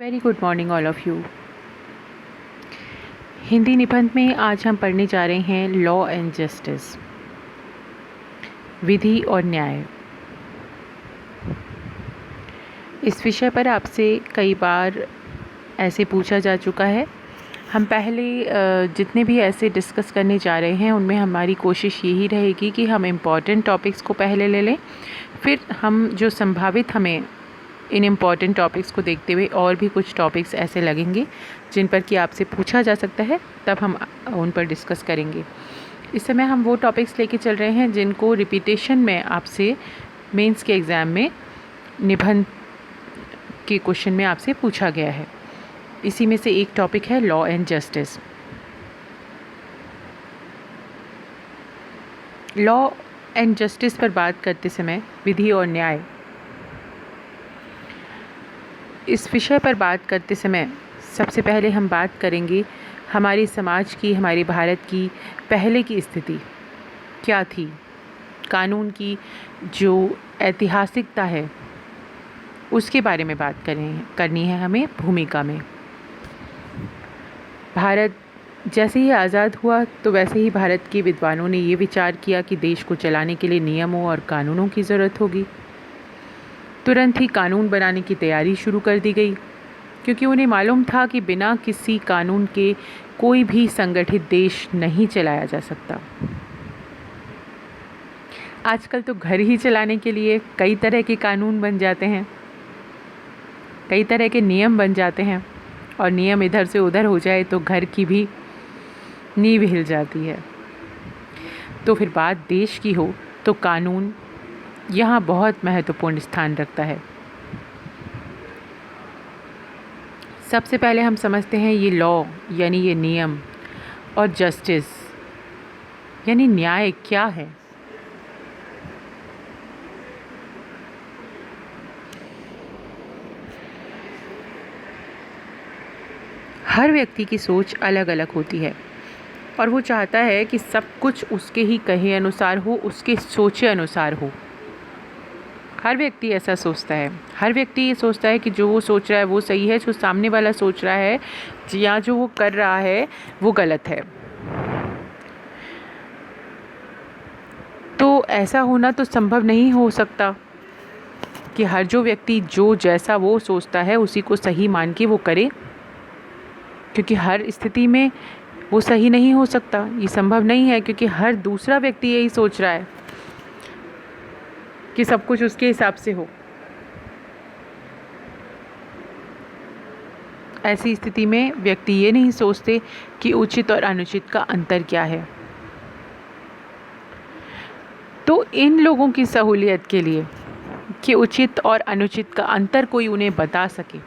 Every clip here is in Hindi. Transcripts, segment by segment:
Very good morning all of you. Hindi निबंध में आज हम पढ़ने जा रहे हैं लॉ एंड जस्टिस, विधि और न्याय। इस विषय पर आपसे कई बार ऐसे पूछा जा चुका है। हम पहले जितने भी ऐसे डिस्कस करने जा रहे हैं उनमें हमारी कोशिश यही रहेगी कि हम इम्पॉर्टेंट टॉपिक्स को पहले ले लें, फिर हम जो संभावित हमें इन इम्पॉर्टेंट टॉपिक्स को देखते हुए और भी कुछ टॉपिक्स ऐसे लगेंगे जिन पर कि आपसे पूछा जा सकता है, तब हम उन पर डिस्कस करेंगे। इस समय हम वो टॉपिक्स लेके चल रहे हैं जिनको रिपीटेशन में आपसे मेंस के एग्ज़ाम में निबंध के क्वेश्चन में आपसे पूछा गया है। इसी में से एक टॉपिक है law and justice. Law and justice पर बात करते समय विधि और न्याय, इस विषय पर बात करते समय सबसे पहले हम बात करेंगे हमारे समाज की, हमारे भारत की पहले की स्थिति क्या थी। कानून की जो ऐतिहासिकता है उसके बारे में बात करनी है हमें भूमिका में। भारत जैसे ही आज़ाद हुआ तो वैसे ही भारत के विद्वानों ने ये विचार किया कि देश को चलाने के लिए नियमों और कानूनों की ज़रूरत होगी। तुरंत ही कानून बनाने की तैयारी शुरू कर दी गई, क्योंकि उन्हें मालूम था कि बिना किसी कानून के कोई भी संगठित देश नहीं चलाया जा सकता। आजकल तो घर ही चलाने के लिए कई तरह के कानून बन जाते हैं, कई तरह के नियम बन जाते हैं, और नियम इधर से उधर हो जाए तो घर की भी नींव हिल जाती है। तो फिर बात देश की हो तो कानून यहाँ बहुत महत्वपूर्ण स्थान रखता है। सबसे पहले हम समझते हैं ये लॉ यानी ये नियम और जस्टिस यानी न्याय क्या है। हर व्यक्ति की सोच अलग अलग होती है और वो चाहता है कि सब कुछ उसके ही कहे अनुसार हो, उसके सोचे अनुसार हो। हर व्यक्ति ऐसा सोचता है। हर व्यक्ति ये सोचता है कि जो वो सोच रहा है वो सही है, जो सामने वाला सोच रहा है या जो वो कर रहा है वो गलत है। तो ऐसा होना तो संभव नहीं हो सकता कि हर जो व्यक्ति जो जैसा वो सोचता है उसी को सही मान के वो करे, क्योंकि हर स्थिति में वो सही नहीं हो सकता। ये संभव नहीं है, क्योंकि हर दूसरा व्यक्ति यही सोच रहा है कि सब कुछ उसके हिसाब से हो। ऐसी स्थिति में व्यक्ति ये नहीं सोचते कि उचित और अनुचित का अंतर क्या है। तो इन लोगों की सहूलियत के लिए कि उचित और अनुचित का अंतर कोई उन्हें बता सके,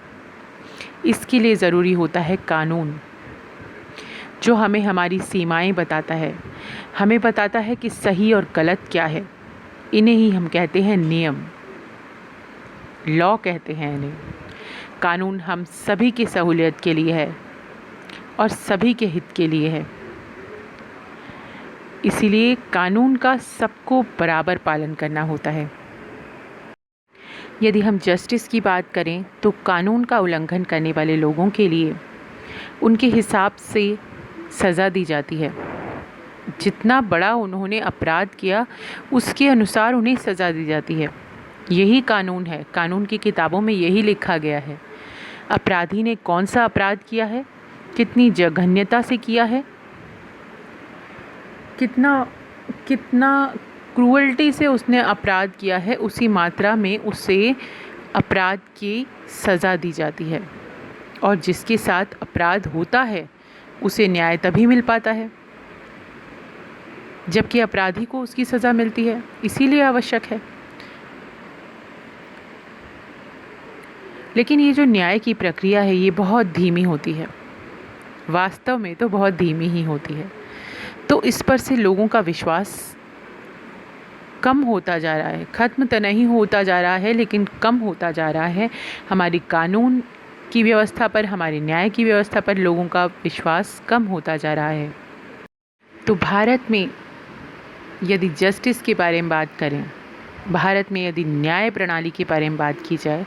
इसके लिए ज़रूरी होता है कानून, जो हमें हमारी सीमाएं बताता है, हमें बताता है कि सही और गलत क्या है। इन्हें ही हम कहते हैं नियम, लॉ कहते हैं इन्हें। कानून हम सभी की सहूलियत के लिए है और सभी के हित के लिए है। इसीलिए कानून का सबको बराबर पालन करना होता है। यदि हम जस्टिस की बात करें तो कानून का उल्लंघन करने वाले लोगों के लिए उनके हिसाब से सज़ा दी जाती है। जितना बड़ा उन्होंने अपराध किया उसके अनुसार उन्हें सज़ा दी जाती है। यही कानून है। कानून की किताबों में यही लिखा गया है। अपराधी ने कौन सा अपराध किया है, कितनी जघन्यता से किया है, कितना क्रूअल्टी से उसने अपराध किया है, उसी मात्रा में उसे अपराध की सज़ा दी जाती है। और जिसके साथ अपराध होता है उसे न्याय तभी मिल पाता है जबकि अपराधी को उसकी सज़ा मिलती है। इसीलिए आवश्यक है। लेकिन ये जो न्याय की प्रक्रिया है ये बहुत धीमी होती है, वास्तव में तो बहुत धीमी ही होती है। तो इस पर से लोगों का विश्वास कम होता जा रहा है। ख़त्म तो नहीं होता जा रहा है, लेकिन कम होता जा रहा है। हमारी कानून की व्यवस्था पर, हमारी न्याय की व्यवस्था पर लोगों का विश्वास कम होता जा रहा है। तो भारत में यदि जस्टिस के बारे में बात करें, भारत में यदि न्याय प्रणाली के बारे में बात की जाए,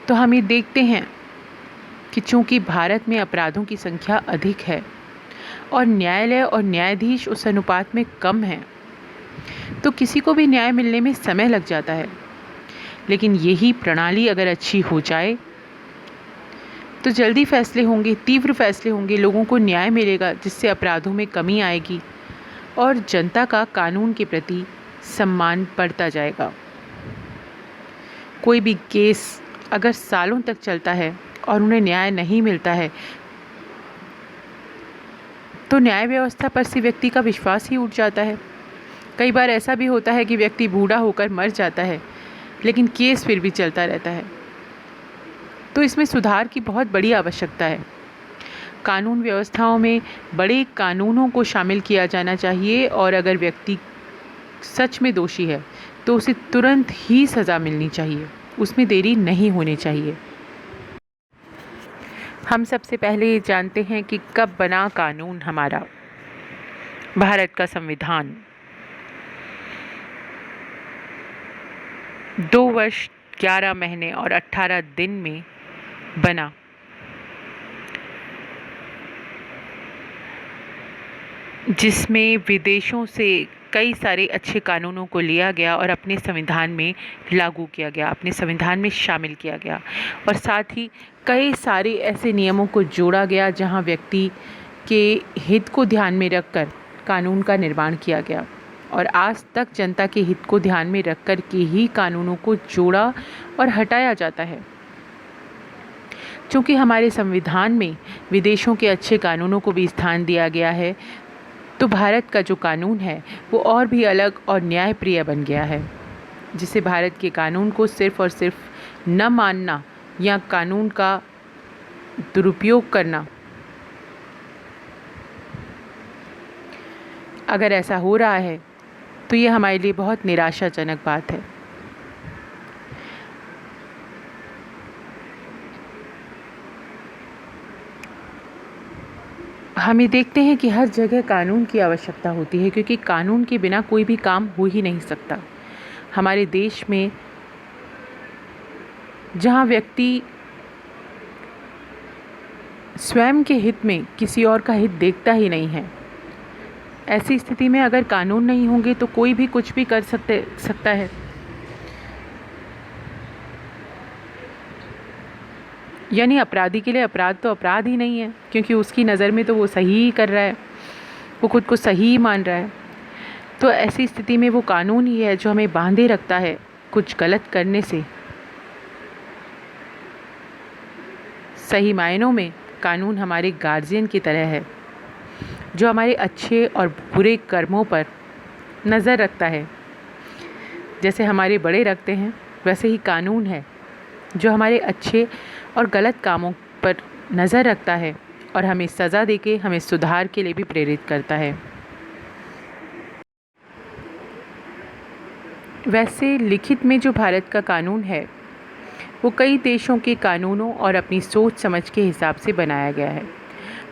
तो हम ये देखते हैं कि चूंकि भारत में अपराधों की संख्या अधिक है और न्यायालय और न्यायाधीश उस अनुपात में कम हैं, तो किसी को भी न्याय मिलने में समय लग जाता है। लेकिन यही प्रणाली अगर अच्छी हो जाए तो जल्दी फैसले होंगे, तीव्र फैसले होंगे, लोगों को न्याय मिलेगा, जिससे अपराधों में कमी आएगी और जनता का कानून के प्रति सम्मान बढ़ता जाएगा। कोई भी केस अगर सालों तक चलता है और उन्हें न्याय नहीं मिलता है तो न्याय व्यवस्था पर से व्यक्ति का विश्वास ही उठ जाता है। कई बार ऐसा भी होता है कि व्यक्ति बूढ़ा होकर मर जाता है, लेकिन केस फिर भी चलता रहता है। तो इसमें सुधार की बहुत बड़ी आवश्यकता है। कानून व्यवस्थाओं में बड़े कानूनों को शामिल किया जाना चाहिए और अगर व्यक्ति सच में दोषी है तो उसे तुरंत ही सज़ा मिलनी चाहिए, उसमें देरी नहीं होनी चाहिए। हम सबसे पहले ये जानते हैं कि कब बना कानून हमारा, भारत का संविधान। 2 वर्ष 11 महीने और 18 दिन में बना। जिसमें विदेशों से कई सारे अच्छे कानूनों को लिया गया और अपने संविधान में लागू किया गया, अपने संविधान में शामिल किया गया, और साथ ही कई सारे ऐसे नियमों को जोड़ा गया जहां व्यक्ति के हित को ध्यान में रखकर कानून का निर्माण किया गया। और आज तक जनता के हित को ध्यान में रखकर के ही कानूनों को जोड़ा और हटाया जाता है। चूँकि हमारे संविधान में विदेशों के अच्छे कानूनों को भी स्थान दिया गया है, तो भारत का जो कानून है वो और भी अलग और न्यायप्रिय बन गया है, जिसे भारत के कानून को सिर्फ और सिर्फ न मानना या कानून का दुरुपयोग करना, अगर ऐसा हो रहा है तो ये हमारे लिए बहुत निराशाजनक बात है। हमें देखते हैं कि हर जगह कानून की आवश्यकता होती है, क्योंकि कानून के बिना कोई भी काम हो ही नहीं सकता। हमारे देश में जहां व्यक्ति स्वयं के हित में किसी और का हित देखता ही नहीं है, ऐसी स्थिति में अगर कानून नहीं होंगे तो कोई भी कुछ भी कर सकता है। यानी अपराधी के लिए अपराध तो अपराध ही नहीं है, क्योंकि उसकी नज़र में तो वो सही ही कर रहा है, वो खुद को सही ही मान रहा है। तो ऐसी स्थिति में वो कानून ही है जो हमें बांधे रखता है कुछ गलत करने से। सही मायनों में कानून हमारे गार्जियन की तरह है, जो हमारे अच्छे और बुरे कर्मों पर नज़र रखता है। जैसे हमारे बड़े रखते हैं, वैसे ही कानून है जो हमारे अच्छे और गलत कामों पर नज़र रखता है और हमें सज़ा देके हमें सुधार के लिए भी प्रेरित करता है। वैसे लिखित में जो भारत का कानून है वो कई देशों के कानूनों और अपनी सोच समझ के हिसाब से बनाया गया है,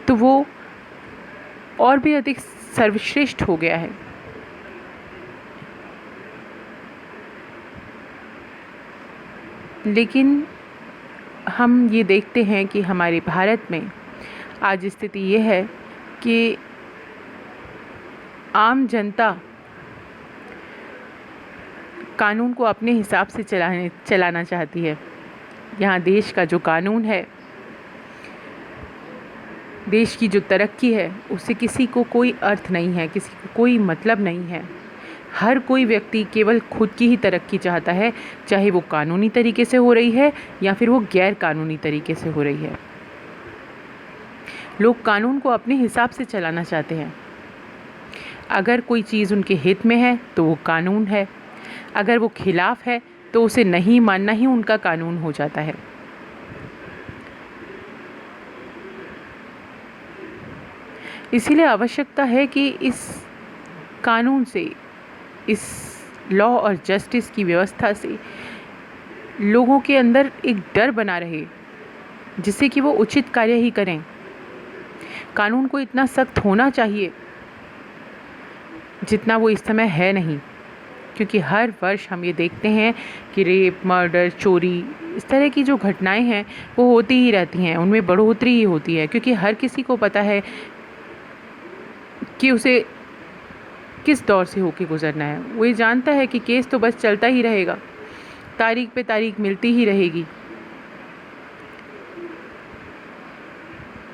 तो वो और भी अधिक सर्वश्रेष्ठ हो गया है। लेकिन हम ये देखते हैं कि हमारे भारत में आज स्थिति ये है कि आम जनता कानून को अपने हिसाब से चलाना चाहती है। यहाँ देश का जो कानून है, देश की जो तरक्की है, उससे किसी को कोई अर्थ नहीं है, किसी को कोई मतलब नहीं है। हर कोई व्यक्ति केवल खुद की ही तरक्की चाहता है, चाहे वो कानूनी तरीके से हो रही है या फिर वो गैर कानूनी तरीके से हो रही है। लोग कानून को अपने हिसाब से चलाना चाहते हैं। अगर कोई चीज़ उनके हित में है तो वो कानून है, अगर वो खिलाफ है तो उसे नहीं मानना ही उनका कानून हो जाता है। इसीलिए आवश्यकता है कि इस कानून से, इस लॉ और जस्टिस की व्यवस्था से लोगों के अंदर एक डर बना रहे, जिससे कि वो उचित कार्य ही करें। कानून को इतना सख्त होना चाहिए जितना वो इस समय है नहीं। क्योंकि हर वर्ष हम ये देखते हैं कि रेप, मर्डर, चोरी, इस तरह की जो घटनाएं हैं वो होती ही रहती हैं, उनमें बढ़ोतरी ही होती है, क्योंकि हर किसी को पता है कि उसे किस दौर से होके गुजरना है। वो ये जानता है कि केस तो बस चलता ही रहेगा, तारीख पे तारीख मिलती ही रहेगी।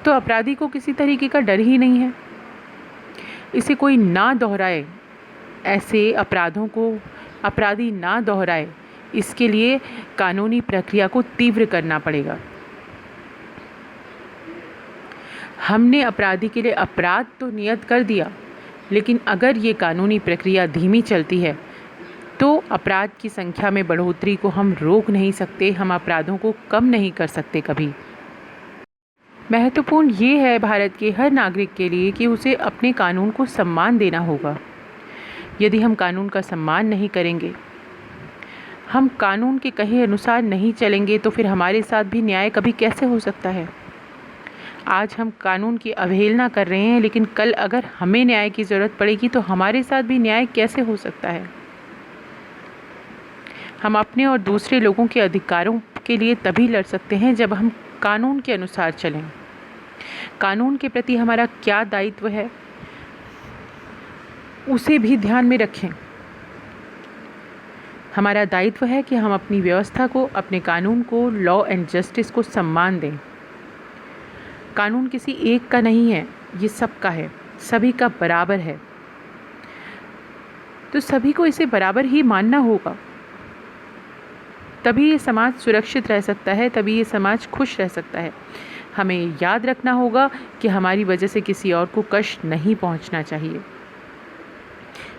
तो अपराधी को किसी तरीके का डर ही नहीं है। इसे कोई ना दोहराए, ऐसे अपराधों को अपराधी ना दोहराए, इसके लिए कानूनी प्रक्रिया को तीव्र करना पड़ेगा। हमने अपराधी के लिए अपराध तो नियत कर दिया, लेकिन अगर ये कानूनी प्रक्रिया धीमी चलती है तो अपराध की संख्या में बढ़ोतरी को हम रोक नहीं सकते, हम अपराधों को कम नहीं कर सकते कभी। महत्वपूर्ण ये है भारत के हर नागरिक के लिए कि उसे अपने कानून को सम्मान देना होगा। यदि हम कानून का सम्मान नहीं करेंगे, हम कानून के कहे अनुसार नहीं चलेंगे, तो फिर हमारे साथ भी न्याय कभी कैसे हो सकता है। आज हम कानून की अवहेलना कर रहे हैं, लेकिन कल अगर हमें न्याय की ज़रूरत पड़ेगी तो हमारे साथ भी न्याय कैसे हो सकता है। हम अपने और दूसरे लोगों के अधिकारों के लिए तभी लड़ सकते हैं जब हम कानून के अनुसार चलें। कानून के प्रति हमारा क्या दायित्व है, उसे भी ध्यान में रखें। हमारा दायित्व है कि हम अपनी व्यवस्था को, अपने कानून को, लॉ एंड जस्टिस को सम्मान दें। कानून किसी एक का नहीं है, ये सबका है, सभी का बराबर है, तो सभी को इसे बराबर ही मानना होगा। तभी ये समाज सुरक्षित रह सकता है, तभी ये समाज खुश रह सकता है। हमें याद रखना होगा कि हमारी वजह से किसी और को कष्ट नहीं पहुंचना चाहिए।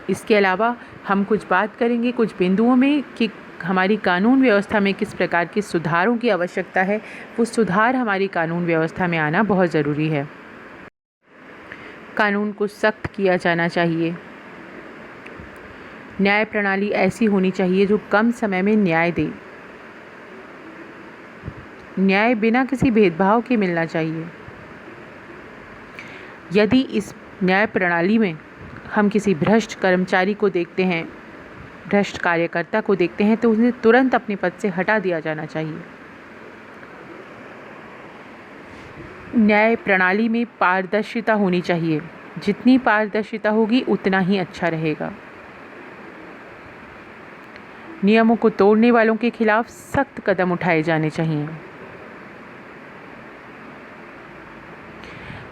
इसके अलावा हम कुछ बात करेंगे कुछ बिंदुओं में कि हमारी कानून व्यवस्था में किस प्रकार के सुधारों की आवश्यकता है। वो सुधार हमारी कानून व्यवस्था में आना बहुत ज़रूरी है। कानून को सख्त किया जाना चाहिए। न्याय प्रणाली ऐसी होनी चाहिए जो कम समय में न्याय दे। न्याय बिना किसी भेदभाव के मिलना चाहिए। यदि इस न्याय प्रणाली में हम किसी भ्रष्ट कर्मचारी को देखते हैं, भ्रष्ट कार्यकर्ता को देखते हैं, तो उन्हें तुरंत अपने पद से हटा दिया जाना चाहिए। न्याय प्रणाली में पारदर्शिता होनी चाहिए। जितनी पारदर्शिता होगी उतना ही अच्छा रहेगा। नियमों को तोड़ने वालों के खिलाफ सख्त कदम उठाए जाने चाहिए।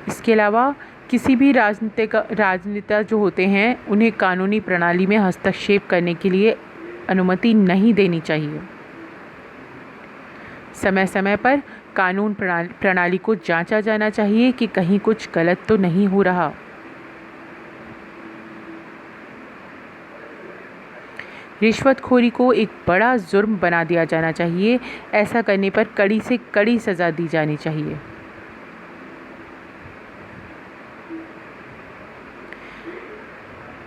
इसके अलावा किसी भी राजनेता जो होते हैं, उन्हें कानूनी प्रणाली में हस्तक्षेप करने के लिए अनुमति नहीं देनी चाहिए। समय समय पर कानून प्रणाली को जांचा जाना चाहिए कि कहीं कुछ गलत तो नहीं हो रहा। रिश्वतखोरी को एक बड़ा जुर्म बना दिया जाना चाहिए। ऐसा करने पर कड़ी से कड़ी सज़ा दी जानी चाहिए।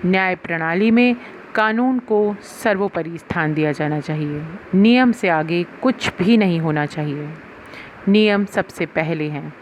न्याय प्रणाली में कानून को सर्वोपरि स्थान दिया जाना चाहिए। नियम से आगे कुछ भी नहीं होना चाहिए। नियम सबसे पहले हैं।